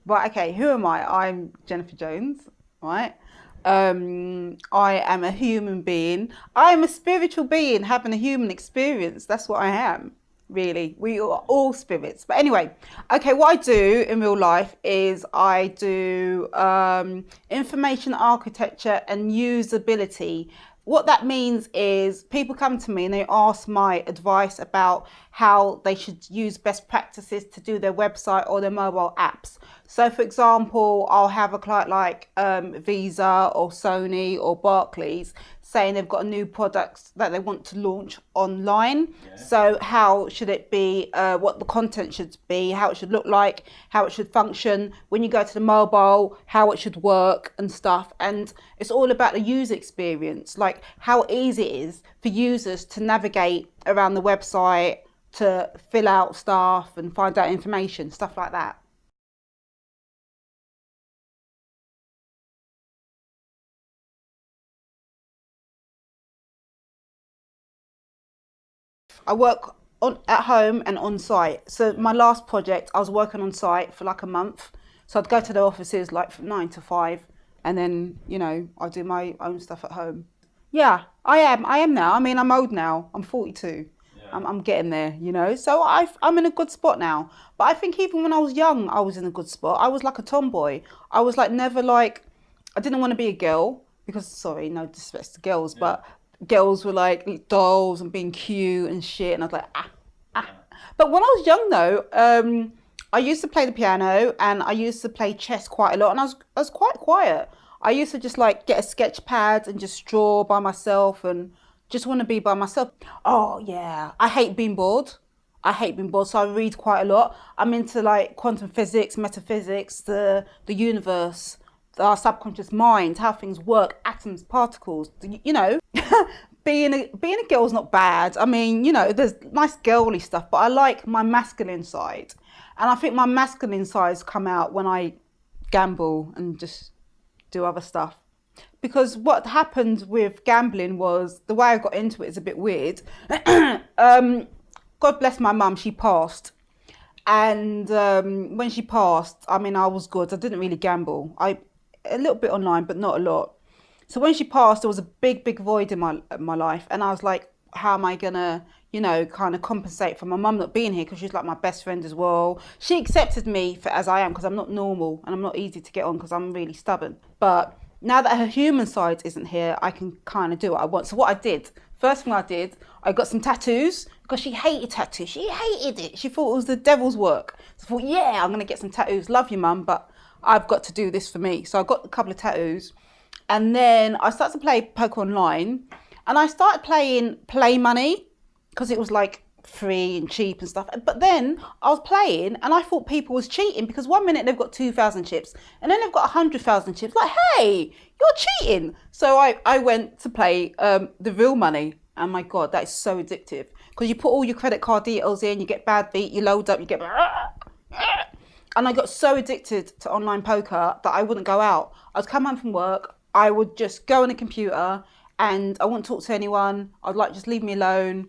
Right, okay, who am I? I'm Jennifer Jones, right? I am a human being. I am a spiritual being having a human experience. That's what I am, really. We are all spirits. But anyway, okay, what I do in real life is I do information architecture and usability. What that means is people come to me and they ask my advice about how they should use best practices to do their website or their mobile apps. So, for example, I'll have a client like Visa or Sony or Barclays saying they've got a new product that they want to launch online. Yeah. So how should it be, what the content should be, how it should look like, how it should function, when you go to the mobile, how it should work and stuff. And it's all about the user experience, like how easy it is for users to navigate around the website, to fill out stuff and find out information, stuff like that. I work at home and on site. So my last project, I was working on site for like a month. So I'd go to the offices like from 9 to 5, and then I do my own stuff at home. Yeah, I am. I am now. I mean, I'm old now. I'm 42. Yeah. I'm getting there. So I'm in a good spot now. But I think even when I was young, I was in a good spot. I was like a tomboy. I was like never like, I didn't want to be a girl because, sorry, no disrespect to girls, but girls were like dolls and being cute and shit, and I was like, ah. But when I was young though, I used to play the piano and I used to play chess quite a lot, and I was quite quiet. I used to just like get a sketch pad and just draw by myself and just want to be by myself. Oh yeah, I hate being bored. So I read quite a lot. I'm into like quantum physics, metaphysics, the universe, our subconscious mind, how things work, atoms, particles, being a girl's not bad. I mean, there's nice girly stuff, but I like my masculine side. And I think my masculine sides come out when I gamble and just do other stuff. Because what happened with gambling was, the way I got into it is a bit weird. God bless my mum, she passed. And when she passed, I mean, I was good. I didn't really gamble. A little bit online, but not a lot. So when she passed, there was a big void in my life, and I was like, how am I gonna, kind of compensate for my mum not being here, because she's like my best friend as well. She accepted me for as I am, because I'm not normal and I'm not easy to get on because I'm really stubborn. But now that her human side isn't here, I can kind of do what I want. So what I did, first thing I did, I got some tattoos, because she hated tattoos. She hated it. She thought it was the devil's work. So I thought, yeah, I'm gonna get some tattoos. Love you, mum, but I've got to do this for me. So I got a couple of tattoos, and then I started to play poker online, and I started playing Play Money because it was like free and cheap and stuff. But then I was playing and I thought people was cheating, because 1 minute they've got 2,000 chips and then they've got 100,000 chips. Like, hey, you're cheating. So I went to play the real money, and my God, that is so addictive, because you put all your credit card details in, you get bad beat, you load up, you get... And I got so addicted to online poker that I wouldn't go out. I'd come home from work, I would just go on a computer, and I wouldn't talk to anyone. I'd like, just leave me alone,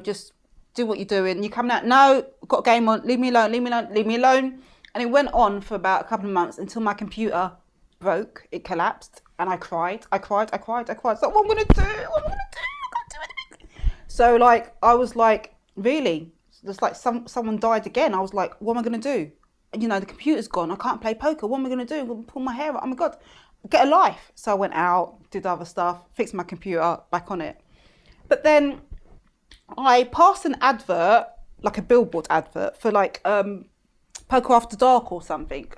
just do what you're doing. You come out, no, got a game on, leave me alone, leave me alone, leave me alone. And it went on for about a couple of months until my computer broke, it collapsed, and I cried. So what am I gonna do? I can't do anything. So like, I was like, really? It's like someone died again. I was like, what am I gonna do? The computer's gone. I can't play poker. What am I going to do? I'm going to pull my hair out. Oh my God, get a life. So I went out, did other stuff, fixed my computer, back on it. But then I passed an advert, like a billboard advert for like Poker After Dark or something.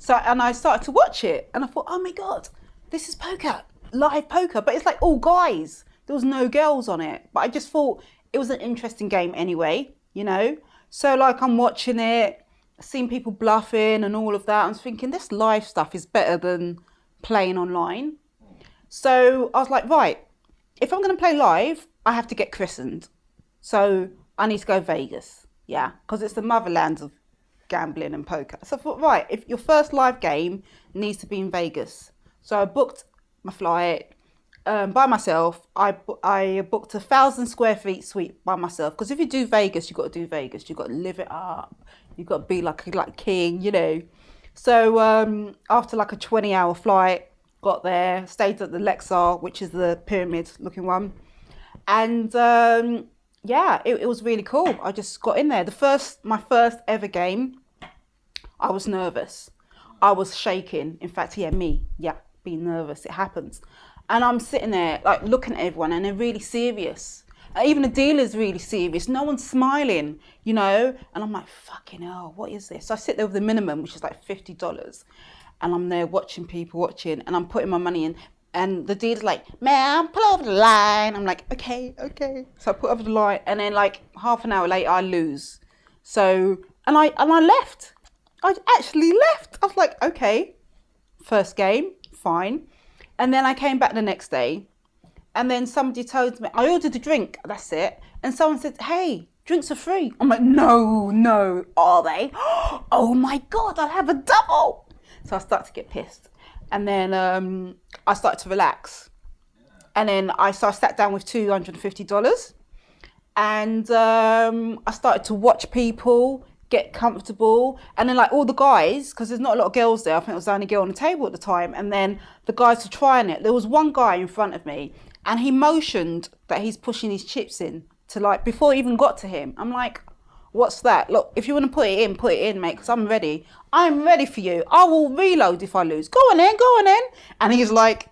And I started to watch it, and I thought, oh my God, this is poker, live poker. But it's like all guys. There was no girls on it. But I just thought it was an interesting game anyway, So like, I'm watching it, seeing people bluffing and all of that. I was thinking, this live stuff is better than playing online. So I was like, right, if I'm going to play live, I have to get christened. So I need to go Vegas, because it's the motherland of gambling and poker. So I thought, right, if your first live game needs to be in Vegas. So I booked my flight by myself. I booked 1,000 square feet suite by myself, because if you do Vegas, you've got to do Vegas. You've got to live it up. You've got to be like king, So after like a 20-hour flight, got there, stayed at the Lexar, which is the pyramid looking one. And yeah, it was really cool. I just got in there. My first ever game, I was nervous. I was shaking. In fact, being nervous. It happens. And I'm sitting there like looking at everyone and they're really serious. Even the dealer's really serious. No one's smiling, you know? And I'm like, fucking hell, what is this? So I sit there with the minimum, which is like $50. And I'm there watching people watching and I'm putting my money in. And the dealer's like, ma'am, pull over the line. I'm like, okay. So I put over the line and then like half an hour later, I lose. So, and I left. I actually left. I was like, okay, first game, fine. And then I came back the next day. And then somebody told me, I ordered a drink, that's it. And someone said, hey, drinks are free. I'm like, no, are they? Oh my God, I'll have a double. So I started to get pissed. And then I started to relax. And then I sat down with $250. And I started to watch people get comfortable. And then like all the guys, because there's not a lot of girls there, I think it was the only girl on the table at the time. And then the guys were trying it. There was one guy in front of me and he motioned that he's pushing his chips in to like, before it even got to him. I'm like, what's that? Look, if you want to put it in, mate, because I'm ready. I'm ready for you. I will reload if I lose. Go on in. And he's like,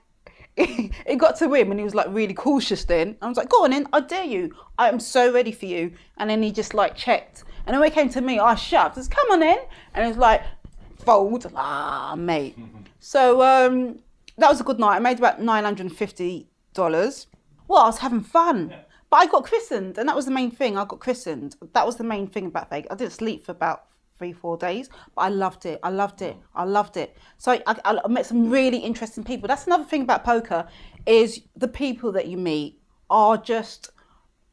it got to him and he was like really cautious then. I was like, go on in, I dare you. I am so ready for you. And then he just like checked. And then when it came to me, I shoved. I said, come on in. And it was like, fold. Mate. So that was a good night. I made about $950. Well, I was having fun. But I got christened, and that was the main thing. I got christened. That was the main thing about Vegas. I didn't sleep for about 3-4 days, but I loved it. So I met some really interesting people. That's another thing about poker, is the people that you meet are just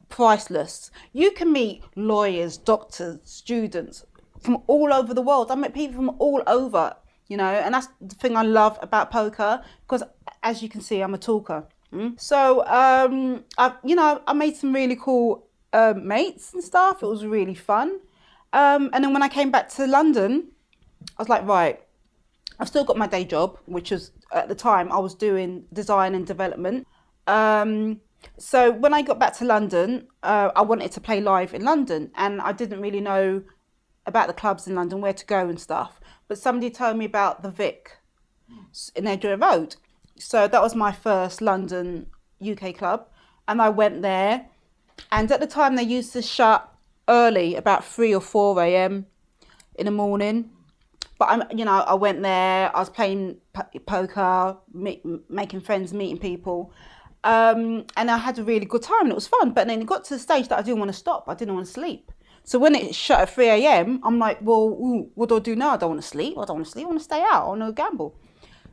priceless. You can meet lawyers, doctors, students from all over the world. I met people from all over, you know, and that's the thing I love about poker, because as you can see, I'm a talker. So, I made some really cool mates and stuff. It was really fun. And then when I came back to London, I was like, right, I've still got my day job, which was at the time I was doing design and development. So when I got back to London, I wanted to play live in London, and I didn't really know about the clubs in London, where to go and stuff. But somebody told me about the Vic in Edgware Road. So that was my first London UK club, and I went there. And at the time, they used to shut early, about 3 or 4 a.m. in the morning. But I went there. I was playing poker, making friends, meeting people, and I had a really good time, and it was fun. But then it got to the stage that I didn't want to stop. I didn't want to sleep. So when it shut at 3 a.m., I'm like, well, what do I do now? I don't want to sleep. I want to stay out. I want to gamble.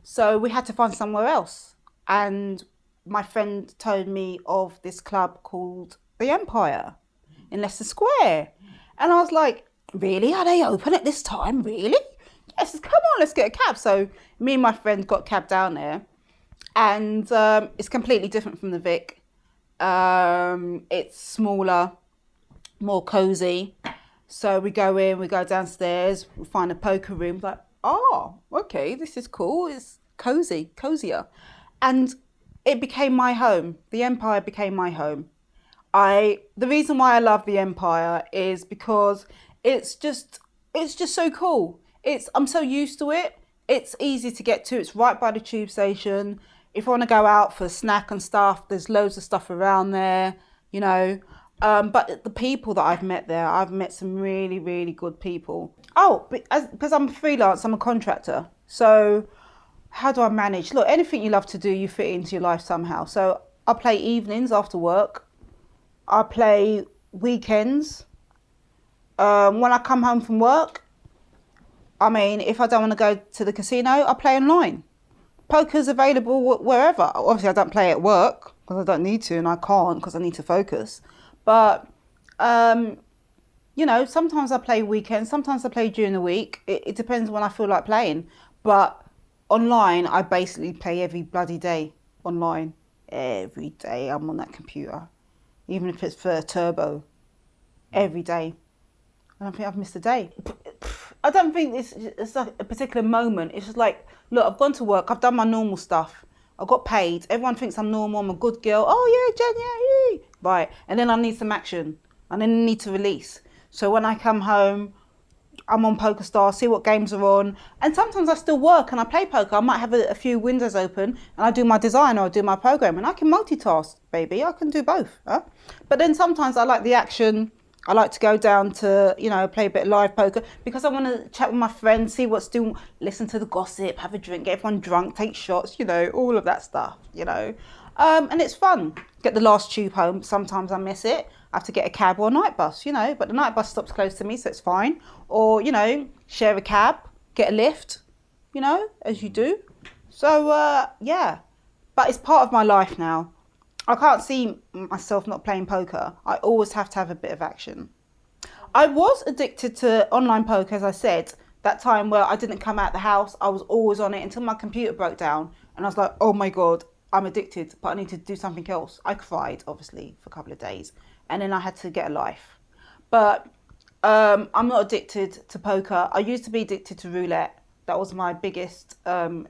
So we had to find somewhere else. And my friend told me of this club called the Empire in Leicester Square. And I was like, really? Are they open at this time? Really? Yes, come on, let's get a cab. So me and my friend got a cab down there. And it's completely different from the Vic. It's smaller, more cozy. So we go in, we go downstairs, we find a poker room, like, oh, okay, this is cool. It's cozier. And it became my home. The Empire became my home. The reason why I love the Empire is because it's just so cool. I'm so used to it. It's easy to get to. It's right by the tube station. If I want to go out for a snack and stuff, there's loads of stuff around there, you know. But the people that I've met there, I've met some really, really good people. Oh, because I'm a freelance, I'm a contractor. So how do I manage? Look, anything you love to do, you fit into your life somehow. So I play evenings after work. I play weekends. When I come home from work, I mean, if I don't want to go to the casino, I play online. Poker's available wherever. Obviously, I don't play at work because I don't need to, and I can't because I need to focus. But, sometimes I play weekends, sometimes I play during the week. It depends when I feel like playing. But online, I basically play every bloody day online. Every day I'm on that computer. Even if it's for turbo. Every day. I don't think I've missed a day. I don't think it's like a particular moment. It's just like, look, I've gone to work, I've done my normal stuff, I got paid, everyone thinks I'm normal, I'm a good girl. Oh yeah, Jen, yeah, yeah. Right. And then I need some action. And then I need to release. So when I come home, I'm on PokerStar, see what games are on. And sometimes I still work and I play poker. I might have a few windows open and I do my design or I do my program. And I can multitask, baby. I can do both. Huh? But then sometimes I like the action. I like to go down to, play a bit of live poker because I want to chat with my friends, see what's doing, listen to the gossip, have a drink, get everyone drunk, take shots, all of that stuff, And it's fun. Get the last tube home. Sometimes I miss it. I have to get a cab or a night bus, but the night bus stops close to me, so it's fine. Or, share a cab, get a lift, as you do. So, yeah. But it's part of my life now. I can't see myself not playing poker. I always have to have a bit of action. I was addicted to online poker, as I said, that time where I didn't come out the house. I was always on it until my computer broke down. And I was like, oh my God, I'm addicted, but I need to do something else. I cried, obviously, for a couple of days. And then I had to get a life. But I'm not addicted to poker. I used to be addicted to roulette. That was my biggest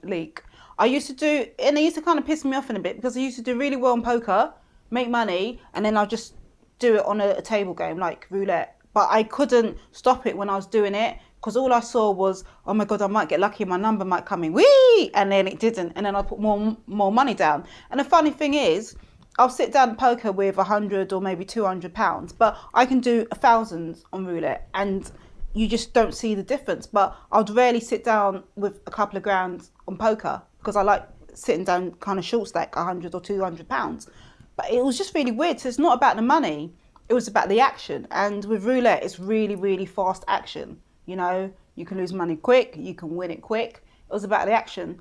leak. I used to do, and it used to kind of piss me off in a bit because I used to do really well in poker, make money, and then I'll just do it on a table game like roulette. But I couldn't stop it when I was doing it because all I saw was, oh my God, I might get lucky, my number might come in, whee! And then it didn't, and then I put more money down. And the funny thing is, I'll sit down at poker with 100 or maybe 200 pounds, but I can do 1,000 on roulette, and you just don't see the difference. But I'd rarely sit down with a couple of grand on poker because I like sitting down kind of short stack 100 or 200 pounds. But it was just really weird. So it's not about the money, it was about the action. And with roulette, it's really, really fast action. You can lose money quick, you can win it quick. It was about the action.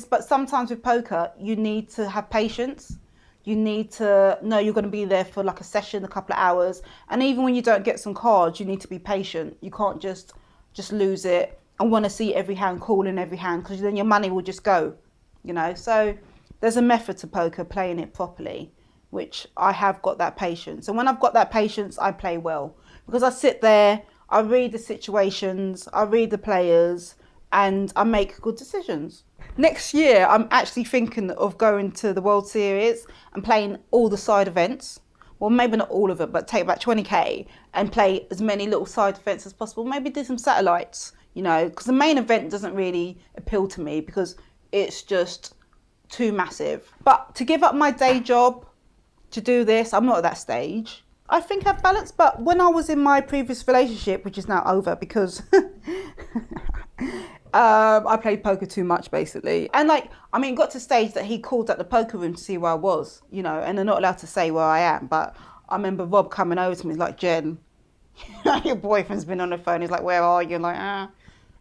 But sometimes with poker, you need to have patience. You need to know you're going to be there for like a session, a couple of hours. And even when you don't get some cards, you need to be patient. You can't just lose it and want to see every hand, call in every hand, because then your money will just go, So there's a method to poker, playing it properly, which I have got that patience. And when I've got that patience, I play well. Because I sit there, I read the situations, I read the players, and I make good decisions. Next year, I'm actually thinking of going to the World Series and playing all the side events. Well, maybe not all of it, but take about 20k and play as many little side events as possible. Maybe do some satellites, because the main event doesn't really appeal to me because it's just too massive. But to give up my day job to do this, I'm not at that stage. I think I've balanced, but when I was in my previous relationship, which is now over because I played poker too much, basically. And it got to a stage that he called at the poker room to see where I was, and they're not allowed to say where I am. But I remember Rob coming over to me, like, Jen, your boyfriend's been on the phone. He's like, where are you? I'm like, ah.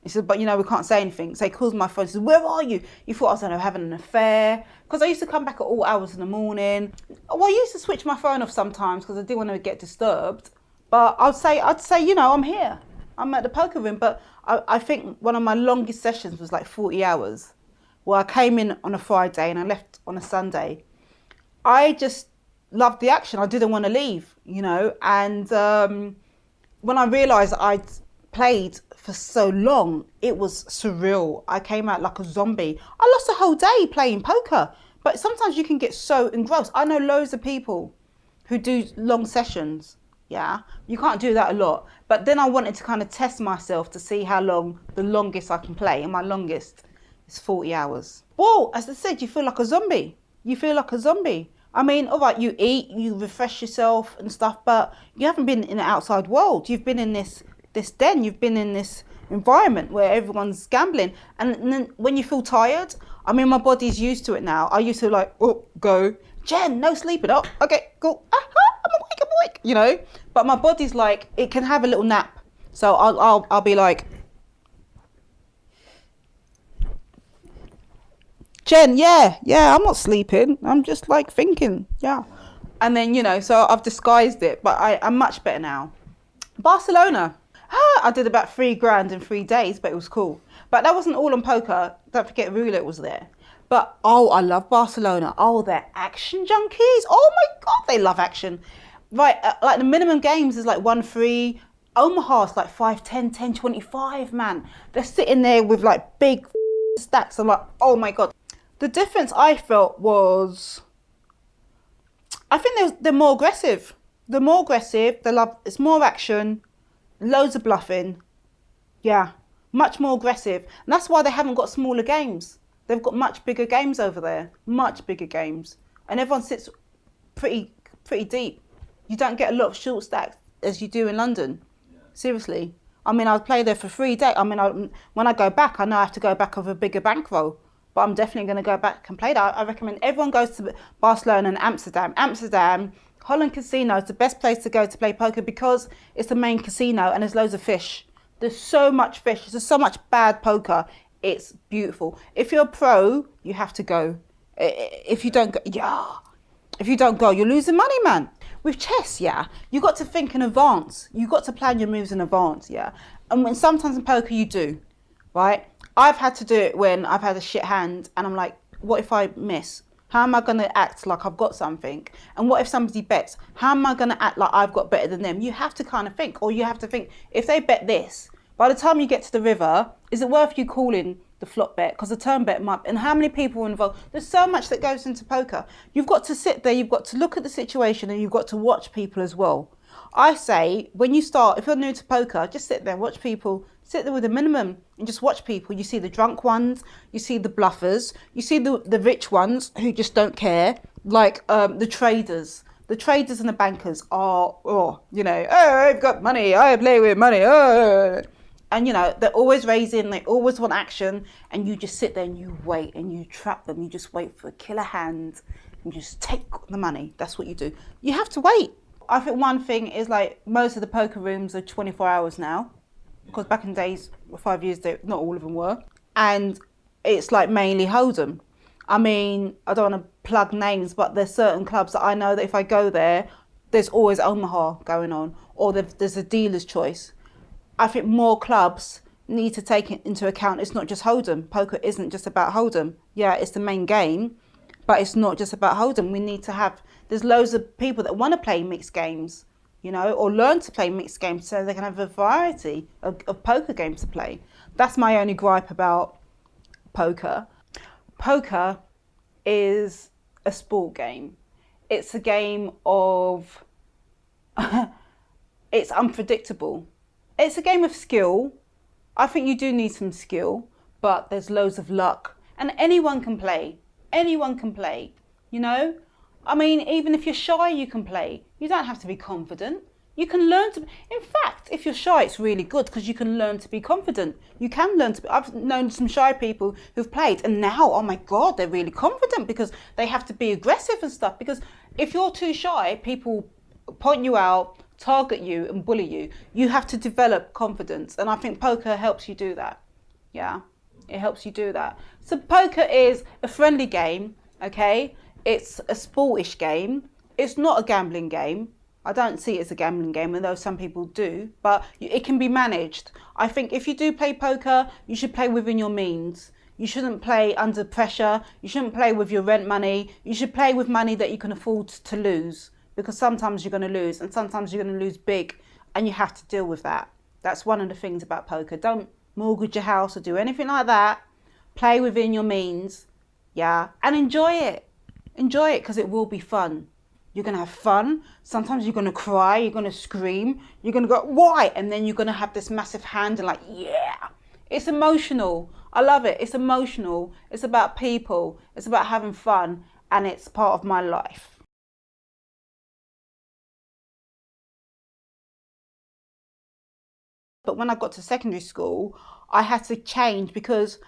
He said, but we can't say anything. So he calls my phone. He says, where are you? You thought I was, having an affair? Because I used to come back at all hours in the morning. Well, I used to switch my phone off sometimes because I didn't want to get disturbed. But I'd say, I'm here. I'm at the poker room. But I think one of my longest sessions was like 40 hours. Well, I came in on a Friday and I left on a Sunday. I just loved the action. I didn't want to leave, And when I realised I'd played for so long, it was surreal. I came out like a zombie. I lost a whole day playing poker. But sometimes you can get so engrossed. I know loads of people who do long sessions. Yeah, you can't do that a lot. But then I wanted to kind of test myself to see how long the longest I can play. And my longest is 40 hours. Whoa, as I said, you feel like a zombie. I mean, all right, you eat, you refresh yourself and stuff, but you haven't been in the outside world. You've been in this den, you've been in this environment where everyone's gambling. And then when you feel tired, my body's used to it now. I used to go, Jen, no sleeping. Oh, okay, cool. I'm awake. But my body's like, it can have a little nap. So I'll be like, Jen, yeah, I'm not sleeping. I'm just thinking, yeah. And then, so I've disguised it, but I'm much better now. Barcelona. I did about $3,000 in 3 days, but it was cool. But that wasn't all on poker. Don't forget roulette was there. But, I love Barcelona. They're action junkies. Oh my God, they love action. Right, the minimum games is 1-3. Omaha's like 5, 10, 10, 25, man. They're sitting there with like big stacks. I'm like, oh my God. The difference I felt was, I think they're more aggressive. They're more aggressive. It's more action, loads of bluffing. Yeah, much more aggressive. And that's why they haven't got smaller games. They've got much bigger games over there, much bigger games. And everyone sits pretty deep. You don't get a lot of short stacks as you do in London. Seriously. I mean, I'll play there for 3 days. I mean, when I go back, I know I have to go back with a bigger bankroll. But I'm definitely going to go back and play that. I recommend everyone goes to Barcelona and Amsterdam. Amsterdam, Holland Casino is the best place to go to play poker because it's the main casino and there's loads of fish. There's so much fish. There's so much bad poker. It's beautiful. If you're a pro, you have to go. If you don't go, if you don't go, you're losing money, man. With chess, you got to think in advance. You got to plan your moves in advance, And when sometimes in poker you do, right? I've had to do it when I've had a shit hand and I'm like, what if I miss? How am I going to act like I've got something? And what if somebody bets? How am I going to act like I've got better than them? You have to kind of think, or you have to think, if they bet this, by the time you get to the river, is it worth you calling the flop bet? Because the turn bet might, and how many people are involved? There's so much that goes into poker. You've got to sit there, you've got to look at the situation and you've got to watch people as well. I say, when you start, if you're new to poker, just sit there, watch people, sit there with a minimum and just watch people. You see the drunk ones, you see the bluffers, you see the rich ones who just don't care, like the traders. The traders and the bankers are, oh, I've got money, I play with money, oh. And, they're always raising, they always want action, and you just sit there and you wait and you trap them. You just wait for a killer hand and just take the money. That's what you do. You have to wait. I think one thing is like most of the poker rooms are 24 hours now, because back in days, 5 years, not all of them were. And it's like mainly Hold'em. I mean, I don't want to plug names, but there's certain clubs that I know that if I go there, there's always Omaha going on, or there's a dealer's choice. I think more clubs need to take it into account. It's not just Hold'em. Poker isn't just about Hold'em. Yeah, it's the main game, but it's not just about Hold'em. We need to have, there's loads of people that want to play mixed games, or learn to play mixed games so they can have a variety of poker games to play. That's my only gripe about poker. Poker is a sport game. It's a game of, it's unpredictable. It's a game of skill. I think you do need some skill, but there's loads of luck. And anyone can play. Anyone can play, I mean, even if you're shy, you can play. You don't have to be confident. You can learn to, in fact, if you're shy, it's really good because you can learn to be confident. You can learn to be, I've known some shy people who've played and now, oh my God, they're really confident because they have to be aggressive and stuff. Because if you're too shy, people point you out, target you and bully you. You have to develop confidence. And I think poker helps you do that. Yeah, it helps you do that. So poker is a friendly game, okay? It's a sportish game. It's not a gambling game. I don't see it as a gambling game, although some people do, but it can be managed. I think if you do play poker, you should play within your means. You shouldn't play under pressure. You shouldn't play with your rent money. You should play with money that you can afford to lose, because sometimes you're going to lose and sometimes you're going to lose big and you have to deal with that. That's one of the things about poker. Don't mortgage your house or do anything like that. Play within your means, and enjoy it. Enjoy it because it will be fun. You're going to have fun. Sometimes you're going to cry. You're going to scream. You're going to go, why? And then you're going to have this massive hand and like, yeah. It's emotional. I love it. It's emotional. It's about people. It's about having fun. And it's part of my life. But when I got to secondary school, I had to change because,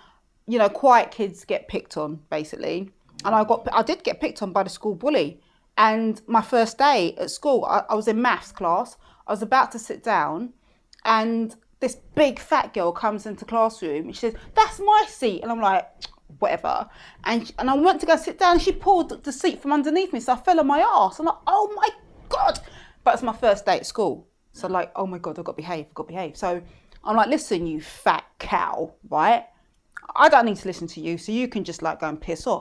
quiet kids get picked on, basically. And I did get picked on by the school bully. And my first day at school, I was in maths class. I was about to sit down and this big fat girl comes into the classroom and she says, that's my seat. And I'm like, whatever. And I went to go sit down and she pulled the seat from underneath me. So I fell on my arse. I'm like, oh my God. But it's my first day at school. So like, oh my God, I've got to behave. So I'm like, listen, you fat cow, right? I don't need to listen to you. So you can just like go and piss off.